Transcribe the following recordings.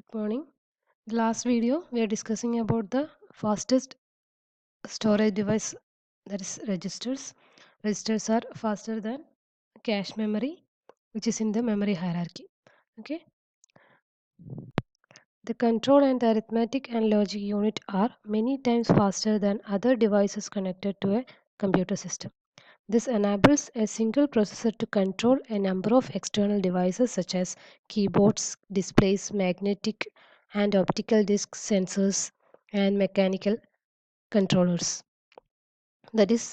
Good morning. The last video we are discussing about the fastest storage device, that is registers. Registers are faster than cache memory, which is in the memory hierarchy. Okay. The control and the arithmetic and logic unit are many times faster than other devices connected to a computer system. This enables a single processor to control a number of external devices such as keyboards, displays, magnetic and optical disc sensors, and mechanical controllers. That is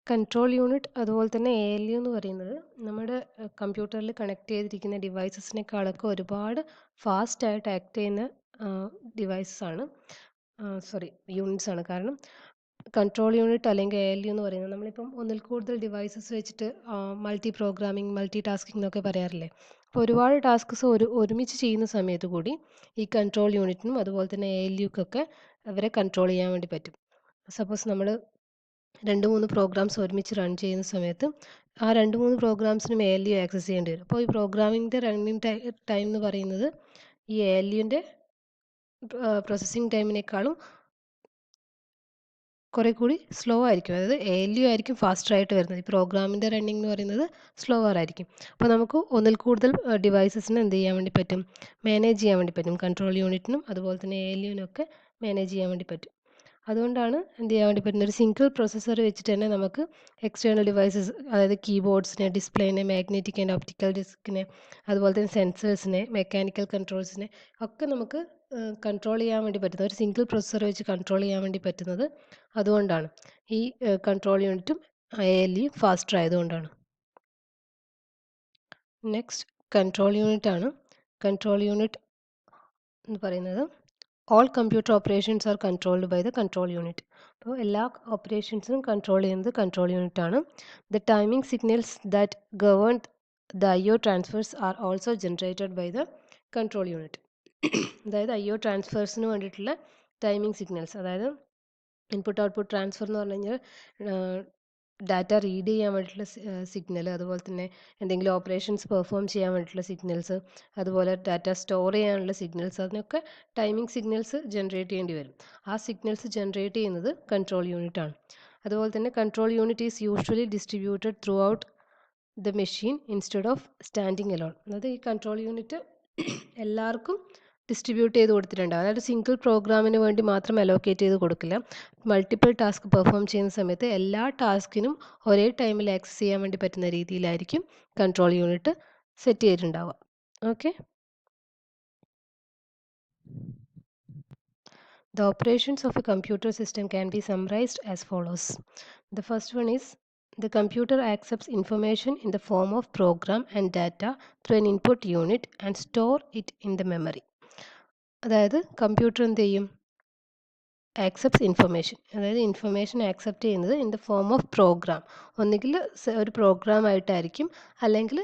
control unit അതുപോലെ തന്നെ A L U എന്ന് പറയുന്നത് നമ്മുടെ കമ്പ്യൂട്ടറിൽ connect ചെയ്തിരിക്കുന്ന ഡിവൈസസിനേക്കാളൊക്കെ ഒരുപാട് ഫാസ്റ്റായിട്ട് act ചെയ്യുന്ന ഡിവൈസസ് ആണ് യൂണിറ്റ്സ് ആണ്. കാരണം കൺട്രോൾ യൂണിറ്റ് അല്ലെങ്കിൽ എ എൽ യു എന്ന് പറയുന്നത് നമ്മളിപ്പം ഒന്നിൽ കൂടുതൽ ഡിവൈസസ് വെച്ചിട്ട് മൾട്ടി പ്രോഗ്രാമിംഗ് മൾട്ടി ടാസ്കിംഗ് എന്നൊക്കെ പറയാറില്ലേ. അപ്പോൾ ഒരുപാട് ടാസ്ക്സ് ഒരുമിച്ച് ചെയ്യുന്ന സമയത്ത് കൂടി ഈ കൺട്രോൾ യൂണിറ്റിനും അതുപോലെ തന്നെ എ എൽ യുക്കൊക്കെ അവരെ കൺട്രോൾ ചെയ്യാൻ വേണ്ടി പറ്റും. സപ്പോസ് നമ്മൾ 2-3 പ്രോഗ്രാംസ് ഒരുമിച്ച് റൺ ചെയ്യുന്ന സമയത്ത് ആ 2-3 പ്രോഗ്രാംസിനും എ എൽ യു ആക്സസ് ചെയ്യേണ്ടി വരും. അപ്പോൾ ഈ പ്രോഗ്രാമിങ്ങിൻ്റെ റണ്ണിങ് ടൈം എന്ന് പറയുന്നത് ഈ എ എൽ യുൻ്റെ പ്രോസസ്സിങ് ടൈമിനേക്കാളും കുറേ കൂടി സ്ലോ ആയിരിക്കും. അതായത് എ എൽ യു ആയിരിക്കും ഫാസ്റ്റർ ആയിട്ട് വരുന്നത്. ഈ പ്രോഗ്രാമിൻ്റെ റണ്ണിങ് എന്ന് പറയുന്നത് സ്ലോവർ ആയിരിക്കും. അപ്പോൾ നമുക്ക് ഒന്നിൽ കൂടുതൽ ഡിവൈസസിന് എന്ത് ചെയ്യാൻ വേണ്ടി പറ്റും, മാനേജ് ചെയ്യാൻ വേണ്ടി പറ്റും. കൺട്രോൾ യൂണിറ്റിനും അതുപോലെ തന്നെ എ എൽ യുവിനൊക്കെ മാനേജ് ചെയ്യാൻ വേണ്ടി പറ്റും. അതുകൊണ്ടാണ് എന്ത് ചെയ്യാൻ വേണ്ടി പറ്റുന്നത്, ഒരു സിംഗിൾ പ്രൊസസ്സർ വെച്ചിട്ട് തന്നെ നമുക്ക് എക്സ്റ്റേണൽ ഡിവൈസസ്, അതായത് കീബോർഡ്സിനെ, ഡിസ്പ്ലേനെ, മാഗ്നറ്റിക് ആൻഡ് ഒപ്റ്റിക്കൽ ഡിസ്കിനെ, അതുപോലെ തന്നെ സെൻസേഴ്സിനെ, മെക്കാനിക്കൽ കൺട്രോൾസിനെ ഒക്കെ നമുക്ക് കൺട്രോൾ ചെയ്യാൻ വേണ്ടി പറ്റുന്നത്, ഒരു സിംഗിൾ പ്രൊസസ്സർ വെച്ച് കൺട്രോൾ ചെയ്യാൻ വേണ്ടി പറ്റുന്നത് അതുകൊണ്ടാണ്. ഈ കൺട്രോൾ യൂണിറ്റും എ എൽ യും ഫാസ്റ്റർ ആയതുകൊണ്ടാണ്. നെക്സ്റ്റ് കൺട്രോൾ യൂണിറ്റ് ആണ്. കൺട്രോൾ യൂണിറ്റ് എന്ന് പറയുന്നത് all computer operations are controlled by the control unit. അപ്പോൾ എല്ലാ ഓപ്പറേഷൻസും കൺട്രോൾ ചെയ്യുന്നത് കൺട്രോൾ യൂണിറ്റ് ആണ്. The timing signals that govern the I O transfers are also generated by the control unit. അതായത് I O ട്രാൻസ്ഫേഴ്സിന് വേണ്ടിയിട്ടുള്ള ടൈമിംഗ് സിഗ്നൽസ്, അതായത് input output transfer എന്ന് പറഞ്ഞു കഴിഞ്ഞാൽ ഡാറ്റ റീഡ് ചെയ്യാൻ വേണ്ടിയിട്ടുള്ള സിഗ്നൽ, അതുപോലെ തന്നെ എന്തെങ്കിലും ഓപ്പറേഷൻസ് പെർഫോം ചെയ്യാൻ വേണ്ടിയിട്ടുള്ള സിഗ്നൽസ്, അതുപോലെ ഡാറ്റ സ്റ്റോർ ചെയ്യാനുള്ള സിഗ്നൽസ്, അതിനൊക്കെ ടൈമിംഗ് സിഗ്നൽസ് ജനറേറ്റ് ചെയ്യേണ്ടി വരും. ആ സിഗ്നൽസ് ജനറേറ്റ് ചെയ്യുന്നത് കൺട്രോൾ യൂണിറ്റ് ആണ്. അതുപോലെ തന്നെ control unit is usually distributed through out the machine instead of standing alone. അതായത് ഈ കൺട്രോൾ യൂണിറ്റ് എല്ലാവർക്കും ഡിസ്ട്രിബ്യൂട്ട് ചെയ്ത് കൊടുത്തിട്ടുണ്ടാവും. അതായത് സിംഗിൾ പ്രോഗ്രാമിന് വേണ്ടി മാത്രം അലോക്കേറ്റ് ചെയ്ത് കൊടുക്കില്ല. മൾട്ടിപ്പിൾ ടാസ്ക് പെർഫോം ചെയ്യുന്ന സമയത്ത് എല്ലാ ടാസ്കിനും ഒരേ ടൈമിൽ ആക്സസ് ചെയ്യാൻ വേണ്ടി പറ്റുന്ന രീതിയിലായിരിക്കും കൺട്രോൾ യൂണിറ്റ് സെറ്റ് ചെയ്തിട്ടുണ്ടാവുക. Okay. The operations of a computer system can be summarized as follows. The first one is the computer accepts information in the form of program and data through an input unit and store it in the memory. അതായത് computer എന്ത് ചെയ്യും, accepts information, അതായത് information accept ചെയ്യുന്നത് in the form of program. ഒന്നുകിൽ ഒരു program ആയിട്ടായിരിക്കും, അല്ലെങ്കിൽ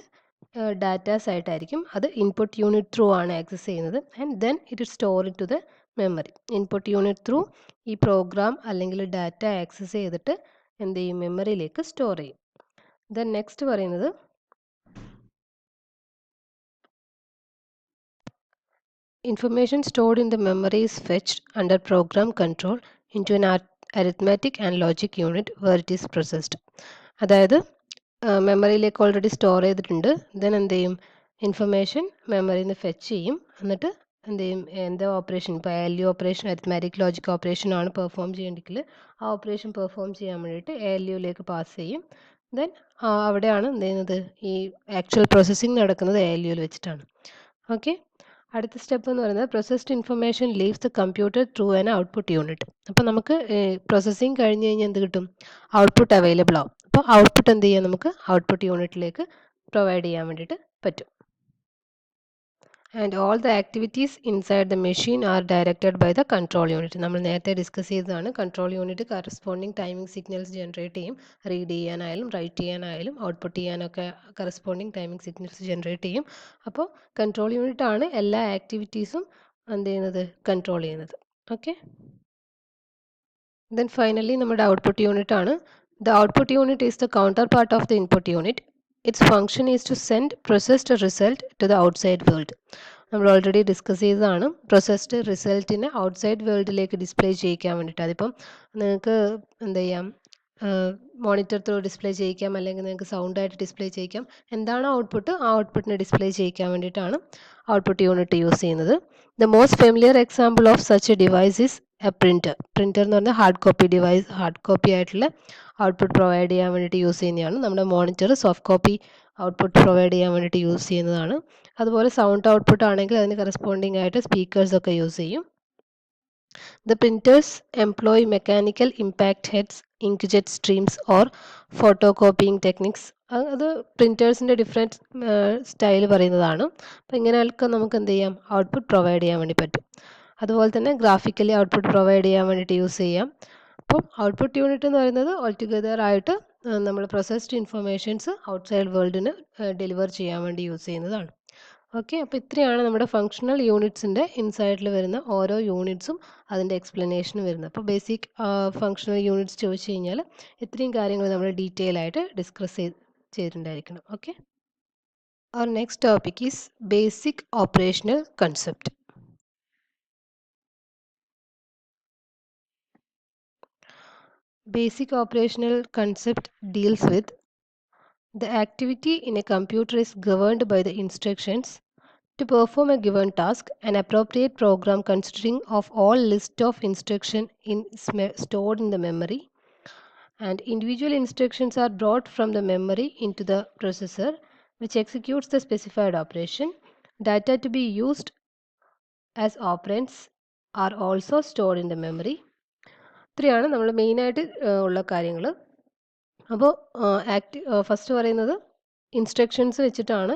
datas ആയിട്ടായിരിക്കും. അത് ഇൻപുട്ട് യൂണിറ്റ് ത്രൂ ആണ് ആക്സസ് ചെയ്യുന്നത്. And then it store into the memory. Input unit through ഈ പ്രോഗ്രാം അല്ലെങ്കിൽ ഡാറ്റ ആക്സസ് ചെയ്തിട്ട് എന്ത് ചെയ്യും, മെമ്മറിയിലേക്ക് സ്റ്റോർ ചെയ്യും. ദെൻ നെക്സ്റ്റ് പറയുന്നത് information stored in the memory is fetched under program control into an arithmetic and logic unit where it is processed. അതായത് മെമ്മറിയിലേക്ക് ഓൾറെഡി സ്റ്റോർ ചെയ്തിട്ടുണ്ട്. ദെൻ എന്ത് ചെയ്യും, ഇൻഫർമേഷൻ മെമ്മറിയിൽ നിന്ന് ഫെച്ച് ചെയ്യും. എന്നിട്ട് എന്ത് ചെയ്യും, എന്താ ഓപ്പറേഷൻ, ഇപ്പോൾ L U operation, arithmetic logic operation ആണ് പെർഫോം ചെയ്യേണ്ടെങ്കിൽ ആ ഓപ്പറേഷൻ പെർഫോം ചെയ്യാൻ വേണ്ടിയിട്ട് എൽ യുയിലേക്ക് പാസ് ചെയ്യും. ദെൻ അവിടെയാണ് എന്ത് ചെയ്യുന്നത്, ഈ ആക്ച്വൽ പ്രോസസ്സിങ് നടക്കുന്നത് എൽ യുയിൽ വെച്ചിട്ടാണ്. ഓക്കെ. അടുത്ത സ്റ്റെപ്പ് എന്ന് പറയുന്നത് processed information leaves the computer through an output unit. അപ്പോൾ നമുക്ക് പ്രോസസ്സിങ് കഴിഞ്ഞ് കഴിഞ്ഞാൽ എന്ത് കിട്ടും, ഔട്ട്പുട്ട് അവൈലബിൾ ആവും. അപ്പോൾ ഔട്ട്പുട്ട് എന്ത് ചെയ്യാം, നമുക്ക് ഔട്ട്പുട്ട് യൂണിറ്റിലേക്ക് പ്രൊവൈഡ് ചെയ്യാൻ വേണ്ടിയിട്ട് പറ്റും. And all the activities inside the machine are directed by the control unit. നമ്മൾ നേരത്തെ ഡിസ്കസ് ചെയ്തതാണ്. Control unit corresponding timing signals generate ചെയ്യും. റീഡ് ചെയ്യാനായാലും റൈറ്റ് ചെയ്യാനായാലും ഔട്ട്പുട്ട് ചെയ്യാനൊക്കെ കറസ്പോണ്ടിങ് ടൈമിംഗ് സിഗ്നൽസ് ജനറേറ്റ് ചെയ്യും. അപ്പോൾ കൺട്രോൾ യൂണിറ്റ് ആണ് എല്ലാ ആക്ടിവിറ്റീസും എന്ത് ചെയ്യുന്നത്, കൺട്രോൾ ചെയ്യുന്നത്. ഓക്കെ. ദെൻ ഫൈനലി നമ്മുടെ ഔട്ട്പുട്ട് യൂണിറ്റ് ആണ്. The output unit is the counter part of the input unit. Its function is to send processed result to the outside world. നമ്മൾ ഓൾറെഡി ഡിസ്കസ് ചെയ്തതാണ്. പ്രോസസ്ഡ് റിസൾട്ടിനെ ഔട്ട്സൈഡ് വേൾഡിലേക്ക് display ചെയ്യിക്കാൻ വേണ്ടിയിട്ട്. അതിപ്പം നിങ്ങൾക്ക് എന്ത് ചെയ്യാം, മോണിറ്റർ ത്രൂ ഡിസ്പ്ലേ ചെയ്യിക്കാം, അല്ലെങ്കിൽ നിങ്ങൾക്ക് സൗണ്ടായിട്ട് ഡിസ്പ്ലേ ചെയ്യിക്കാം. എന്താണോ ഔട്ട്പുട്ട് ആ ഔട്ട്പുട്ടിനെ ഡിസ്പ്ലേ ചെയ്യിക്കാൻ വേണ്ടിയിട്ടാണ് ഔട്ട്പുട്ട് യൂണിറ്റ് യൂസ് ചെയ്യുന്നത്. The most familiar example of such A device is A printer. Printer എന്ന് പറഞ്ഞാൽ hard copy device, hard copy ആയിട്ടുള്ള ഔട്ട്പുട്ട് പ്രൊവൈഡ് ചെയ്യാൻ വേണ്ടിയിട്ട് യൂസ് ചെയ്യുന്നതാണ്. നമ്മുടെ monitor soft copy output provide ചെയ്യാൻ വേണ്ടിയിട്ട് യൂസ് ചെയ്യുന്നതാണ്. അതുപോലെ സൗണ്ട് ഔട്ട്പുട്ട് ആണെങ്കിൽ അതിന് കറസ്പോണ്ടിങ് ആയിട്ട് സ്പീക്കേഴ്സൊക്കെ യൂസ് ചെയ്യും. The printers employ mechanical impact heads, inkjet streams or photocopying techniques. അത് പ്രിൻറ്റേഴ്സിൻ്റെ ഡിഫറെൻറ്റ് സ്റ്റൈൽ പറയുന്നതാണ്. അപ്പോൾ ഇങ്ങനെയൊക്കെ നമുക്ക് എന്ത് ചെയ്യാം, ഔട്ട്പുട്ട് പ്രൊവൈഡ് ചെയ്യാൻ വേണ്ടി പറ്റും. അതുപോലെ തന്നെ ഗ്രാഫിക്കലി ഔട്ട്പുട്ട് പ്രൊവൈഡ് ചെയ്യാൻ വേണ്ടിയിട്ട് യൂസ് ചെയ്യാം. അപ്പം ഔട്ട്പുട്ട് യൂണിറ്റ് എന്ന് പറയുന്നത് ഓൾ ടുഗദർ ആയിട്ട് നമ്മൾ പ്രോസസ്ഡ് ഇൻഫർമേഷൻസ് ഔട്ട്സൈഡ് വേൾഡിന് ഡെലിവർ ചെയ്യാൻ വേണ്ടി യൂസ് ചെയ്യുന്നതാണ്. ഓക്കെ, അപ്പോൾ ഇത്രയാണ് നമ്മുടെ ഫങ്ഷണൽ യൂണിറ്റ്സിൻ്റെ ഇൻസൈഡിൽ വരുന്ന ഓരോ യൂണിറ്റ്സും അതിൻ്റെ എക്സ്പ്ലനേഷനും വരുന്നത്. അപ്പോൾ ബേസിക് ഫങ്ഷണൽ യൂണിറ്റ്സ് ചോദിച്ചു കഴിഞ്ഞാൽ ഇത്രയും കാര്യങ്ങൾ നമ്മൾ ഡീറ്റെയിൽ ആയിട്ട് ഡിസ്കസ് ചെയ്തിട്ടുണ്ടായിരിക്കണം. Okay, our next topic is basic operational concept. Basic operational concept deals with the activity in a computer is governed by the instructions to perform a given task. An appropriate program consisting of all list of instruction stored in the memory, and individual instructions are brought from the memory into the processor, which executes the specified operation. Data to be used as operands are also stored in the memory. ഇത്രയാണ് നമ്മൾ മെയിനായിട്ട് ഉള്ള കാര്യങ്ങൾ. അപ്പോൾ first പറയുന്നത് instructions വെച്ചിട്ടാണ്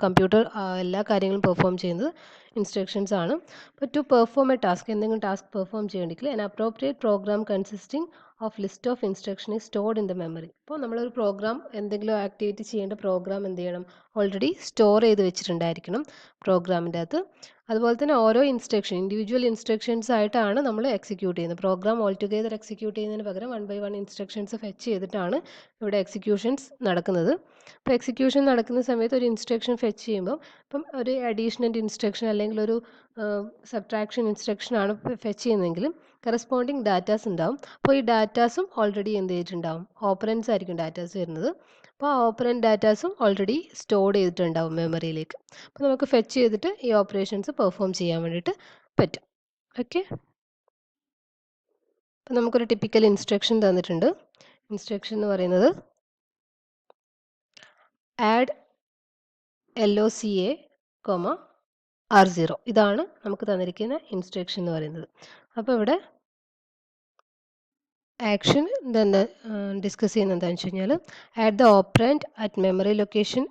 computer എല്ലാ കാര്യങ്ങളും പെർഫോം ചെയ്യുന്നത് ഇൻസ്ട്രക്ഷൻസ് ആണ്. അപ്പോൾ ടു പെർഫോം എ ടാസ്ക്, എന്തെങ്കിലും ടാസ്ക് പെർഫോം ചെയ്യണമെങ്കിൽ an appropriate program consisting of list of instruction is stored in the memory. അപ്പോൾ നമ്മളൊരു പ്രോഗ്രാം, എന്തെങ്കിലും ആക്ടിവിറ്റി ചെയ്യേണ്ട പ്രോഗ്രാം എന്ത് ചെയ്യണം, ഓൾറെഡി സ്റ്റോർ ചെയ്ത് വെച്ചിട്ടുണ്ടായിരിക്കണം പ്രോഗ്രാമിൻ്റെ അകത്ത്. അതുപോലെ തന്നെ ഓരോ ഇൻസ്ട്രക്ഷൻ ഇൻഡിവിജ്വൽ ഇൻസ്ട്രക്ഷൻസ് ആയിട്ടാണ് നമ്മൾ എക്സിക്യൂട്ട് ചെയ്യുന്നത്. പ്രോഗ്രാം ഓൾ ടുഗെദർ എക്സിക്യൂട്ട് ചെയ്യുന്നതിന് പകരം 1 by 1 ഇൻസ്ട്രക്ഷൻസ് ഫെച്ച് ചെയ്തിട്ടാണ് ഇവിടെ എക്സിക്യൂഷൻസ് നടക്കുന്നത്. അപ്പോൾ എക്സിക്യൂഷൻ നടക്കുന്ന സമയത്ത് ഒരു ഇൻസ്ട്രക്ഷൻ ഫെച്ച് ചെയ്യുമ്പോൾ ഇപ്പം ഒരു അഡീഷണൽ ഇൻസ്ട്രക്ഷൻ അല്ലെങ്കിൽ ഒരു സബ്ട്രാക്ഷൻ ഇൻസ്ട്രക്ഷൻ ആണ് ഫെച്ച് ചെയ്യുന്നതെങ്കിലും കറസ്പോണ്ടിങ് ഡാറ്റാസ് ഉണ്ടാവും. അപ്പോൾ ഈ ഡാറ്റാസും ഓൾറെഡി എന്ത് ചെയ്തിട്ടുണ്ടാവും, ഓപ്പറൻസ് ആയിരിക്കും ഡാറ്റാസ് വരുന്നത്. അപ്പോൾ ആ ഓപ്പറൻറ്റ് ഡാറ്റാസും ഓൾറെഡി സ്റ്റോർ ചെയ്തിട്ടുണ്ടാവും മെമ്മറിയിലേക്ക്. അപ്പോൾ നമുക്ക് ഫെച്ച് ചെയ്തിട്ട് ഈ ഓപ്പറേഷൻസ് പെർഫോം ചെയ്യാൻ വേണ്ടിയിട്ട് പറ്റും. ഓക്കെ, അപ്പോൾ നമുക്കൊരു ടിപ്പിക്കൽ ഇൻസ്ട്രക്ഷൻ തന്നിട്ടുണ്ട്. ഇൻസ്ട്രക്ഷൻ എന്ന് പറയുന്നത് ആഡ് LOCA, R0. ഇതാണ് നമുക്ക് തന്നിരിക്കുന്ന ഇൻസ്ട്രക്ഷൻ എന്ന് പറയുന്നത്. അപ്പോൾ ഇവിടെ ആക്ഷൻ തന്നെ ഡിസ്കസ് ചെയ്യുന്നത് എന്താണെന്ന് വെച്ച് കഴിഞ്ഞാൽ add the operand at memory location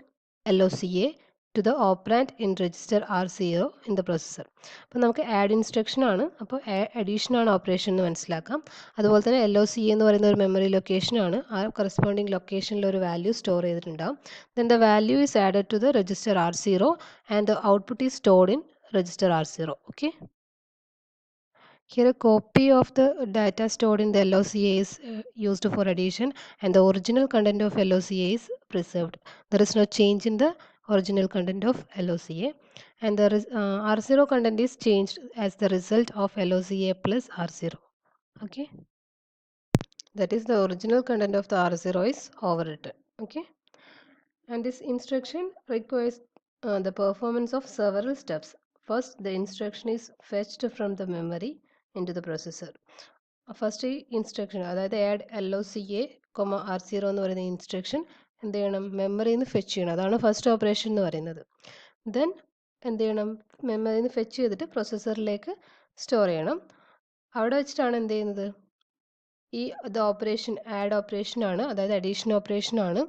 LOCA to the operand in register R0 in the processor. അപ്പോൾ നമുക്ക് ആഡ് ഇൻസ്ട്രക്ഷൻ ആണ്, അപ്പോൾ അഡീഷൻ ആണ് ഓപ്പറേഷൻ എന്ന് മനസ്സിലാക്കാം. അതുപോലെ തന്നെ LOCA എന്ന് പറയുന്ന ഒരു മെമ്മറി ലൊക്കേഷൻ ആണ്. ആ കറസ്പോണ്ടിങ് ലൊക്കേഷനിൽ ഒരു വാല്യൂ സ്റ്റോർ ചെയ്തിട്ടുണ്ടാവും. Then the value is added to the register R0 and the output is stored in register R0. Okay, here a copy of the data stored in the LOCA is used for addition, and the original content of LOCA is preserved. There is no change in the original content of LOCA, and the R0 content is changed as the result of LOCA plus R0. Okay, that is the original content of the R0 is overwritten. Okay, and this instruction requires the performance of several steps. First, the instruction is fetched from the memory into the processor. First ഈ instruction, അതായത് add LOCA, R0 എന്ന് പറയുന്ന instruction എന്ത് ചെയ്യണം, മെമ്മറിയിൽ നിന്ന് fetch ചെയ്യണം. അതാണ് ഫസ്റ്റ് ഓപ്പറേഷൻ എന്ന് പറയുന്നത്. ദെൻ എന്ത് ചെയ്യണം, മെമ്മറിയിൽ നിന്ന് ഫെച്ച് ചെയ്തിട്ട് പ്രൊസസ്സറിലേക്ക് സ്റ്റോർ ചെയ്യണം. അവിടെ വെച്ചിട്ടാണ് എന്ത് ചെയ്യുന്നത്, ഈ ഓപ്പറേഷൻ ആഡ് ഓപ്പറേഷൻ ആണ്, അതായത് അഡീഷൻ ഓപ്പറേഷൻ ആണ്.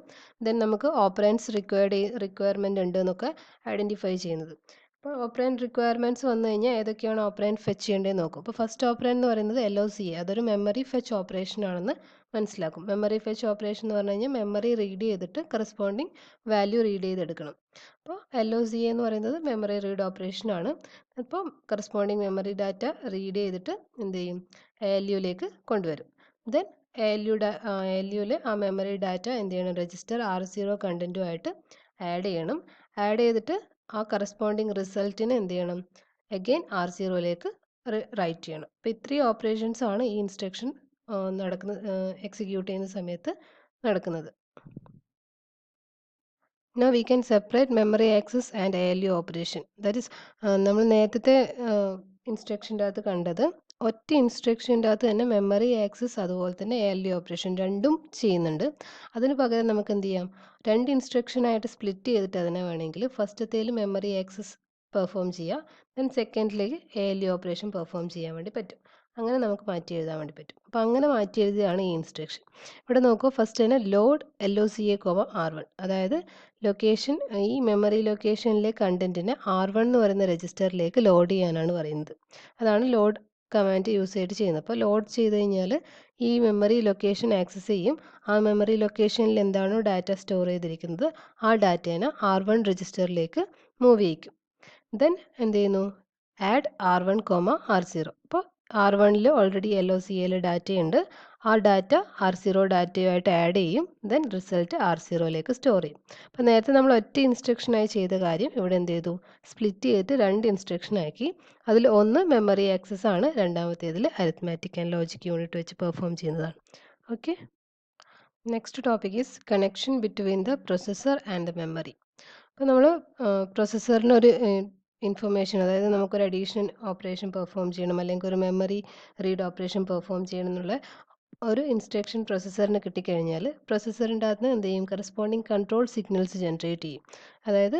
ദെൻ നമുക്ക് ഓപ്പറൻസ് റിക്വയർമെൻ്റ് ഉണ്ട് എന്നൊക്കെ ഐഡൻറ്റിഫൈ ചെയ്യുന്നത്. അപ്പോൾ ഓപ്പറൻറ്റ് റിക്വയർമെൻറ്റ്സ് വന്നു കഴിഞ്ഞാൽ ഏതൊക്കെയാണ് ഓപ്പറൻറ്റ് ഫെച്ച് ചെയ്യേണ്ടതെന്ന് നോക്കും. അപ്പോൾ ഫസ്റ്റ് ഓപ്പറൻറ്റ് എന്ന് പറയുന്നത് LOCA, അതൊരു മെമ്മറി ഫെച്ച് ഓപ്പറേഷൻ ആണെന്ന് മനസ്സിലാക്കും. മെമ്മറി ഫെച്ച് ഓപ്പറേഷൻ എന്ന് പറഞ്ഞു കഴിഞ്ഞാൽ മെമ്മറി റീഡ് ചെയ്തിട്ട് കറസ്പോണ്ടിങ് വാല്യൂ റീഡ് ചെയ്തെടുക്കണം. അപ്പോൾ LOCA എന്ന് പറയുന്നത് മെമ്മറി റീഡ് ഓപ്പറേഷൻ ആണ്. അപ്പോൾ കറസ്പോണ്ടിങ് മെമ്മറി ഡാറ്റ റീഡ് ചെയ്തിട്ട് എന്ത് ചെയ്യും, ALUലേക്ക് കൊണ്ടുവരും. ദെൻ ALUവിൽ ആ മെമ്മറി ഡാറ്റ എന്ത് ചെയ്യണം, രജിസ്റ്റർ R0 കണ്ടൻറ്റുമായിട്ട് ആഡ് ചെയ്യണം. ആഡ് ചെയ്തിട്ട് ആ കറസ്പോണ്ടിങ് റിസൾട്ടിന് എന്ത് ചെയ്യണം, അഗെയിൻ R0യിലേക്ക് റൈറ്റ് ചെയ്യണം. അപ്പോൾ ഇത്രയും ഓപ്പറേഷൻസ് ആണ് ഈ ഇൻസ്ട്രക്ഷൻ എക്സിക്യൂട്ട് ചെയ്യുന്ന സമയത്ത് നടക്കുന്നത്. Now we can separate memory access and ALU operation. That is, നമ്മൾ നേരത്തെ ഇൻസ്ട്രക്ഷൻ്റെ അകത്ത് കണ്ടത് ഒറ്റ ഇൻസ്ട്രക്ഷൻ്റെ അകത്ത് തന്നെ മെമ്മറി ആക്സസ് അതുപോലെ തന്നെ ALU ഓപ്പറേഷൻ രണ്ടും ചെയ്യുന്നുണ്ട്. അതിന് പകരം നമുക്ക് എന്ത് ചെയ്യാം, രണ്ട് ഇൻസ്ട്രക്ഷനായിട്ട് സ്പ്ലിറ്റ് ചെയ്തിട്ട് അതിനെ വേണമെങ്കിൽ ഫസ്റ്റത്തേൽ മെമ്മറി ആക്സസ് പെർഫോം ചെയ്യുക, ദെൻ സെക്കൻഡിലേക്ക് ALU ഓപ്പറേഷൻ പെർഫോം ചെയ്യാൻ വേണ്ടി പറ്റും. അങ്ങനെ നമുക്ക് മാറ്റി എഴുതാൻ വേണ്ടി പറ്റും. അപ്പോൾ അങ്ങനെ മാറ്റി എഴുതിയാണ് ഈ ഇൻസ്ട്രക്ഷൻ. ഇവിടെ നോക്കൂ, ഫസ്റ്റ് തന്നെ ലോഡ് LOCA, R1, അതായത് ലൊക്കേഷൻ, ഈ മെമ്മറി ലൊക്കേഷനിലെ കണ്ടൻറ്റിനെ R1 എന്ന് പറയുന്ന രജിസ്റ്ററിലേക്ക് ലോഡ് ചെയ്യാനാണ് പറയുന്നത്. അതാണ് ലോഡ് കമാൻഡ് യൂസ് ചെയ്തിട്ട് ചെയ്യുന്നത്. അപ്പോൾ ലോഡ് ചെയ്ത് കഴിഞ്ഞാൽ ഈ മെമ്മറി ലൊക്കേഷൻ ആക്സസ് ചെയ്യും. ആ മെമ്മറി ലൊക്കേഷനിൽ എന്താണോ ഡാറ്റ സ്റ്റോർ ചെയ്തിരിക്കുന്നത് ആ ഡാറ്റേനെ R1 രജിസ്റ്ററിലേക്ക് മൂവ് ചെയ്യിക്കും. ദെൻ എന്ത് ചെയ്യുന്നു, ആഡ് R1, R0. അപ്പോൾ R1ൽ ഓൾറെഡി LOCAയിൽ ഡാറ്റയുണ്ട്. ആ ഡാറ്റ R0 ഡാറ്റയുമായിട്ട് ആഡ് ചെയ്യും. ദെൻ റിസൾട്ട് R0യിലേക്ക് സ്റ്റോർ ചെയ്യും. അപ്പോൾ നേരത്തെ നമ്മൾ ഒറ്റ ഇൻസ്ട്രക്ഷനായി ചെയ്ത കാര്യം ഇവിടെ എന്ത് ചെയ്തു, സ്പ്ലിറ്റ് ചെയ്തിട്ട് രണ്ട് ഇൻസ്ട്രക്ഷൻ ആക്കി. അതിൽ ഒന്ന് മെമ്മറി ആക്സസ് ആണ്, രണ്ടാമത്തേതിൽ അരിത്മാറ്റിക് ആൻഡ് ലോജിക് യൂണിറ്റ് വെച്ച് പെർഫോം ചെയ്യുന്നതാണ്. Okay, next topic is connection between the processor and the memory. അപ്പോൾ നമ്മൾ പ്രൊസസ്സറിനൊരു ഇൻഫർമേഷൻ, അതായത് നമുക്കൊരു അഡീഷൻ ഓപ്പറേഷൻ പെർഫോം ചെയ്യണം, അല്ലെങ്കിൽ ഒരു മെമ്മറി റീഡ് ഓപ്പറേഷൻ പെർഫോം ചെയ്യണം എന്നുള്ള ഒരു ഇൻസ്ട്രക്ഷൻ പ്രൊസസ്സറിന് കിട്ടിക്കഴിഞ്ഞാൽ പ്രൊസസ്സറിൻ്റെ അകത്ത് എന്ത് ചെയ്യും, കറസ്പോണ്ടിങ് കൺട്രോൾ സിഗ്നൽസ് ജനറേറ്റ് ചെയ്യും. അതായത്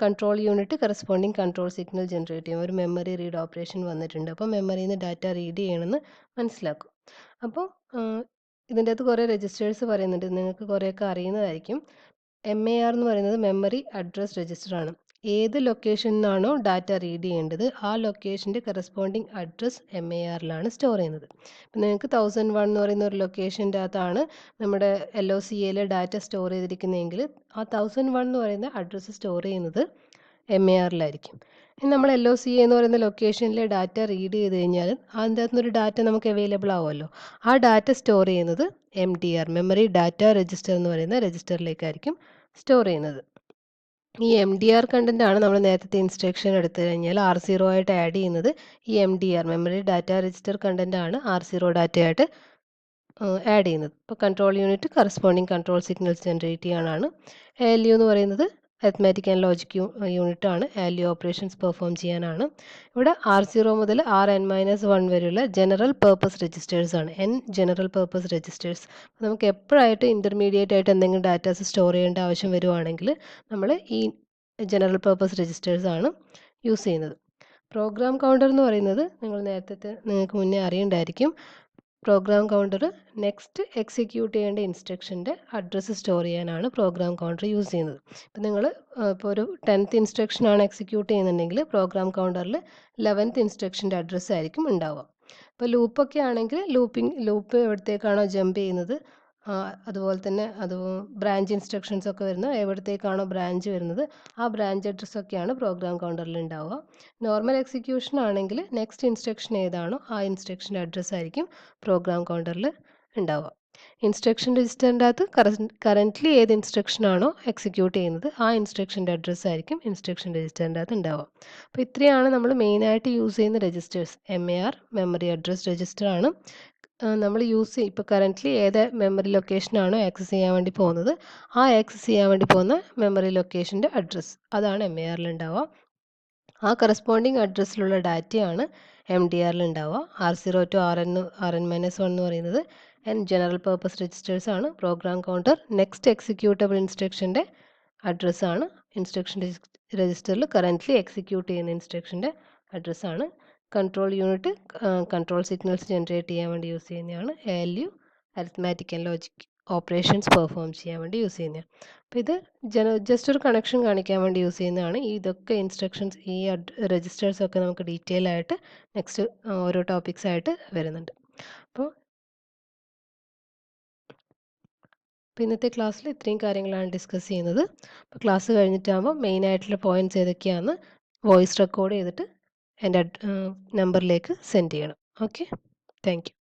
control unit corresponding control signal generate ചെയ്യും. ഒരു മെമ്മറി റീഡ് ഓപ്പറേഷൻ വന്നിട്ടുണ്ട്, അപ്പോൾ മെമ്മറിയിൽ നിന്ന് ഡാറ്റ റീഡ് ചെയ്യണമെന്ന് മനസ്സിലാക്കും. അപ്പോൾ ഇതിൻ്റെ അകത്ത് കുറേ രജിസ്റ്റേഴ്സ് പറയുന്നുണ്ട്, നിങ്ങൾക്ക് കുറേയൊക്കെ അറിയുന്നതായിരിക്കും. MAR എന്ന് പറയുന്നത് മെമ്മറി അഡ്രസ് രജിസ്റ്റർ ആണ്. ഏത് ലൊക്കേഷനിൽ നിന്നാണോ ഡാറ്റ റീഡ് ചെയ്യേണ്ടത് ആ ലൊക്കേഷൻ്റെ കറസ്പോണ്ടിങ് അഡ്രസ് MARലാണ് സ്റ്റോർ ചെയ്യുന്നത്. ഇപ്പം നിങ്ങൾക്ക് 1001 എന്ന് പറയുന്ന ഒരു ലൊക്കേഷൻ്റെ അകത്താണ് നമ്മുടെ LOCAയിൽ ഡാറ്റ സ്റ്റോർ ചെയ്തിരിക്കുന്നതെങ്കിൽ ആ 1001 എന്ന് പറയുന്ന അഡ്രസ്സ് സ്റ്റോർ ചെയ്യുന്നത് MARലായിരിക്കും. ഇനി നമ്മൾ LOCA എന്ന് പറയുന്ന ലൊക്കേഷനിലെ ഡാറ്റ റീഡ് ചെയ്ത് കഴിഞ്ഞാൽ അതിൻ്റെ അകത്തുനിന്നൊരു ഡാറ്റ നമുക്ക് അവൈലബിൾ ആവുമല്ലോ. ആ ഡാറ്റ സ്റ്റോർ ചെയ്യുന്നത് MDR, മെമ്മറി ഡാറ്റ രജിസ്റ്റർ എന്ന് പറയുന്ന രജിസ്റ്ററിലേക്കായിരിക്കും സ്റ്റോർ ചെയ്യുന്നത്. ഈ MDR കണ്ടൻ്റ് ആണ് നമ്മൾ നേരത്തെ ഇൻസ്ട്രക്ഷൻ എടുത്തു കഴിഞ്ഞാൽ R0 ആയിട്ട് ആഡ് ചെയ്യുന്നത്. ഈ MDR memory data register content ആണ് R0 ഡാറ്റയായിട്ട് ആഡ് ചെയ്യുന്നത്. ഇപ്പോൾ control unit corresponding control signals generate ചെയ്യാനാണ്. ALU എന്ന് പറയുന്നത് അരിത്മാറ്റിക് ആൻഡ് ലോജിക് യൂണിറ്റ് ആണ്, ALU ഓപ്പറേഷൻസ് പെർഫോം ചെയ്യാനാണ്. ഇവിടെ R0 മുതൽ Rn-1 വരെയുള്ള ജനറൽ പേർപ്പസ് രജിസ്റ്റേഴ്സ് ആണ്, N ജനറൽ പേർപ്പസ് രജിസ്റ്റേഴ്സ്. നമുക്ക് എപ്പോഴായിട്ട് ഇൻ്റർമീഡിയറ്റ് ആയിട്ട് എന്തെങ്കിലും ഡാറ്റാസ് സ്റ്റോർ ചെയ്യേണ്ട ആവശ്യം വരുവാണെങ്കിൽ നമ്മൾ ഈ ജനറൽ പേർപ്പസ് രജിസ്റ്റേഴ്സ് ആണ് യൂസ് ചെയ്യുന്നത്. പ്രോഗ്രാം കൗണ്ടർ എന്ന് പറയുന്നത് നിങ്ങൾക്ക് മുന്നേ അറിയണ്ടായിരിക്കും. പ്രോഗ്രാം കൗണ്ടർ നെക്സ്റ്റ് എക്സിക്യൂട്ട് ചെയ്യേണ്ട ഇൻസ്ട്രക്ഷൻ്റെ അഡ്രസ്സ് സ്റ്റോർ ചെയ്യാനാണ് പ്രോഗ്രാം കൗണ്ടർ യൂസ് ചെയ്യുന്നത്. ഇപ്പം നിങ്ങൾ ഇപ്പോൾ ഒരു 10th ഇൻസ്ട്രക്ഷനാണ് എക്സിക്യൂട്ട് ചെയ്യുന്നുണ്ടെങ്കിൽ പ്രോഗ്രാം കൗണ്ടറിൽ 11th ഇൻസ്ട്രക്ഷൻ്റെ അഡ്രസ്സ് ആയിരിക്കും ഉണ്ടാവുക. ഇപ്പോൾ ലൂപ്പൊക്കെ ആണെങ്കിൽ ലൂപ്പ് എവിടത്തേക്കാണോ ജമ്പ് ചെയ്യുന്നത് അതുപോലെ തന്നെ ബ്രാഞ്ച് ഇൻസ്ട്രക്ഷൻസ് ഒക്കെ വരുന്നത് എവിടത്തേക്കാണോ ബ്രാഞ്ച് വരുന്നത് ആ ബ്രാഞ്ച് അഡ്രസ്സൊക്കെയാണ് പ്രോഗ്രാം കൗണ്ടറിൽ ഉണ്ടാവുക. നോർമൽ എക്സിക്യൂഷൻ ആണെങ്കിൽ നെക്സ്റ്റ് ഇൻസ്ട്രക്ഷൻ ഏതാണോ ആ ഇൻസ്ട്രക്ഷൻ്റെ അഡ്രസ്സ് ആയിരിക്കും പ്രോഗ്രാം കൗണ്ടറിൽ ഉണ്ടാവുക. ഇൻസ്ട്രക്ഷൻ രജിസ്റ്ററിൻ്റെ അകത്ത് കറൻ്റ്ലി ഏത് ഇൻസ്ട്രക്ഷൻ ആണോ എക്സിക്യൂട്ട് ചെയ്യുന്നത് ആ ഇൻസ്ട്രക്ഷൻ്റെ അഡ്രസ്സ് ആയിരിക്കും ഇൻസ്ട്രക്ഷൻ രജിസ്റ്ററിൻ്റെ അകത്ത് ഉണ്ടാവുക. അപ്പോൾ ഇത്രയാണ് നമ്മൾ മെയിനായിട്ട് യൂസ് ചെയ്യുന്ന registers. MAR memory address register ആണ് നമ്മൾ ഇപ്പോൾ കറൻ്റ്ലി ഏത് മെമ്മറി ലൊക്കേഷനാണോ ആക്സസ് ചെയ്യാൻ വേണ്ടി പോകുന്നത് ആ ആക്സസ് ചെയ്യാൻ വേണ്ടി പോകുന്ന മെമ്മറി ലൊക്കേഷൻ്റെ അഡ്രസ്സ് അതാണ് MARൽ ഉണ്ടാവുക. ആ കറസ്പോണ്ടിങ് അഡ്രസ്സിലുള്ള ഡാറ്റയാണ് MDRൽ ഉണ്ടാവുക. R0 to Rn-1 എന്ന് പറയുന്നത് ജനറൽ പേർപ്പസ് രജിസ്റ്റേഴ്സ് ആണ്. പ്രോഗ്രാം കൗണ്ടർ നെക്സ്റ്റ് എക്സിക്യൂട്ടബിൾ ഇൻസ്ട്രക്ഷൻ്റെ അഡ്രസ്സാണ്. ഇൻസ്ട്രക്ഷൻ രജിസ്റ്ററിൽ കറൻ്റ്ലി എക്സിക്യൂട്ട് ചെയ്യുന്ന ഇൻസ്ട്രക്ഷൻ്റെ അഡ്രസ്സാണ്. Control unit control signals generate ചെയ്യാൻ വേണ്ടി യൂസ് ചെയ്യുന്നതാണ്. ALU arithmetic and logic operations perform ചെയ്യാൻ വേണ്ടി യൂസ് ചെയ്യുന്നതാണ്. അപ്പോൾ ഇത് ജസ്റ്റ് ഒരു കണക്ഷൻ കാണിക്കാൻ വേണ്ടി യൂസ് ചെയ്യുന്നതാണ്. ഇതൊക്കെ ഇൻസ്ട്രക്ഷൻസ് ഈ രജിസ്റ്റേഴ്സൊക്കെ നമുക്ക് ഡീറ്റെയിൽ ആയിട്ട് നെക്സ്റ്റ് ഓരോ ടോപ്പിക്സ് ആയിട്ട് വരുന്നുണ്ട്. അപ്പോൾ ഇന്നത്തെ ക്ലാസ്സിൽ ഇത്രയും കാര്യങ്ങളാണ് ഡിസ്കസ് ചെയ്യുന്നത്. അപ്പോൾ ക്ലാസ് കഴിഞ്ഞിട്ടാകുമ്പോൾ മെയിൻ ആയിട്ടുള്ള പോയിൻറ്റ്സ് ഏതൊക്കെയാണെന്ന് വോയിസ് റെക്കോർഡ് ചെയ്തിട്ട് എൻ്റെ നമ്പറിലേക്ക് സെൻഡ് ചെയ്യണം. Okay, thank you.